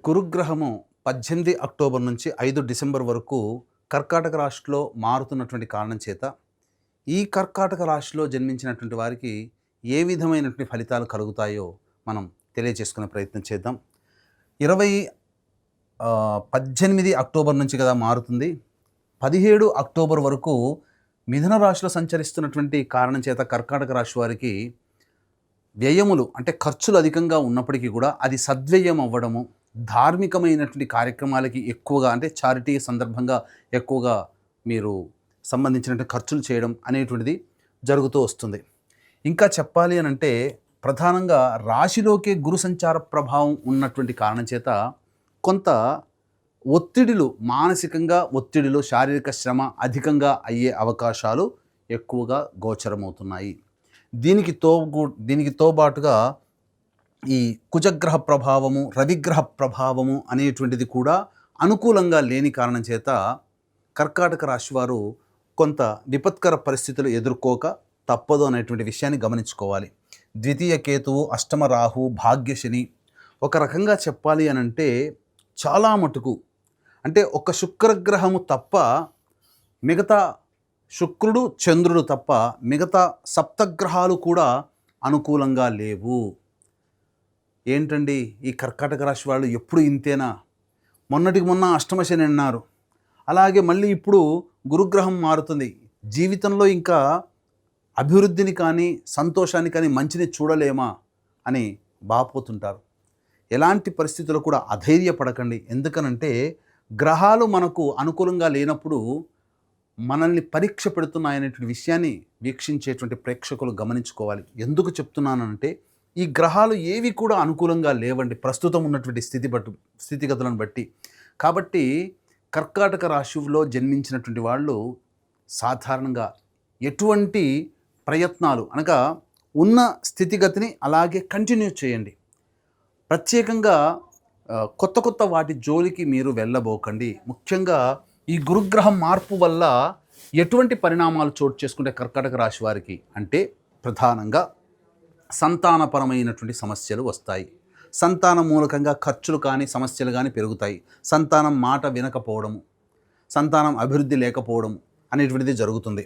గురుగ్రహము 18 October నుంచి 5 December వరకు కర్కాటక రాశిలో మారుతున్నటువంటి కారణం చేత ఈ కర్కాటక రాశిలో జన్మించినటువంటి వారికి ఏ విధమైనటువంటి ఫలితాలు కలుగుతాయో మనం తెలియజేసుకునే ప్రయత్నం చేద్దాం. 18 అక్టోబర్ నుంచి కదా మారుతుంది. 17 అక్టోబర్ వరకు మిథున రాశిలో సంచరిస్తున్నటువంటి కారణం చేత కర్కాటక రాశి వారికి వ్యయములు అంటే ఖర్చులు అధికంగా ఉన్నప్పటికీ కూడా అది సద్వ్యయం అవ్వడము, ధార్మికమైనటువంటి కార్యక్రమాలకి ఎక్కువగా అంటే చారిటీ సందర్భంగా ఎక్కువగా మీరు సంబంధించినటువంటి ఖర్చులు చేయడం అనేటువంటిది జరుగుతూ వస్తుంది. ఇంకా చెప్పాలి అని అంటే ప్రధానంగా రాశిలోకే గురు సంచార ప్రభావం ఉన్నటువంటి కారణం చేత కొంత ఒత్తిడిలు, మానసికంగా ఒత్తిడిలు, శారీరక శ్రమ అధికంగా అయ్యే అవకాశాలు ఎక్కువగా గోచరమవుతున్నాయి. దీనికి తోబాటుగా ఈ కుజగ్రహ ప్రభావము, రవిగ్రహ ప్రభావము అనేటువంటిది కూడా అనుకూలంగా లేని కారణం చేత కర్కాటక రాశి వారు కొంత విపత్కర పరిస్థితులు ఎదుర్కోక తప్పదు అనేటువంటి విషయాన్ని గమనించుకోవాలి. ద్వితీయ కేతువు, అష్టమ రాహు, భాగ్యశని ఒక రకంగా చెప్పాలి అని అంటే చాలా మటుకు అంటే ఒక శుక్రగ్రహము తప్ప మిగతా శుక్రుడు, చంద్రుడు తప్ప మిగతా సప్తగ్రహాలు కూడా అనుకూలంగా లేవు. ఏంటండి ఈ కర్కాటక రాశి వాళ్ళు ఎప్పుడు ఇంతేనా? మొన్నటికి మొన్న అష్టమ శని అన్నారు, అలాగే మళ్ళీ ఇప్పుడు గురుగ్రహం మారుతుంది. జీవితంలో ఇంకా అభివృద్ధిని కానీ సంతోషాన్ని కానీ మంచిని చూడలేమా అని బాపోతుంటారు. ఎలాంటి పరిస్థితుల్లో కూడా అధైర్యపడకండి. ఎందుకనంటే గ్రహాలు మనకు అనుకూలంగా లేనప్పుడు మనల్ని పరీక్ష పెడుతున్నాయనేటువంటి విషయాన్ని వీక్షించేటువంటి ప్రేక్షకులు గమనించుకోవాలి. ఎందుకు చెప్తున్నానంటే ఈ గ్రహాలు ఏవి కూడా అనుకూలంగా లేవండి ప్రస్తుతం ఉన్నటువంటి స్థితిగతులను బట్టి. కాబట్టి కర్కాటక రాశిలో జన్మించినటువంటి వాళ్ళు సాధారణంగా ఎటువంటి ప్రయత్నాలు అనగా ఉన్న స్థితిగతిని అలాగే కంటిన్యూ చేయండి. ప్రత్యేకంగా కొత్త వాటి జోలికి మీరు వెళ్ళబోకండి. ముఖ్యంగా ఈ గురుగ్రహం మార్పు వల్ల ఎటువంటి పరిణామాలు చోటు చేసుకుంటే కర్కాటక రాశి వారికి అంటే ప్రధానంగా సంతానపరమైనటువంటి సమస్యలు వస్తాయి. సంతానం మూలకంగా ఖర్చులు కానీ సమస్యలు కానీ పెరుగుతాయి. సంతానం మాట వినకపోవడము, సంతానం అభివృద్ధి లేకపోవడము అనేటువంటిది జరుగుతుంది.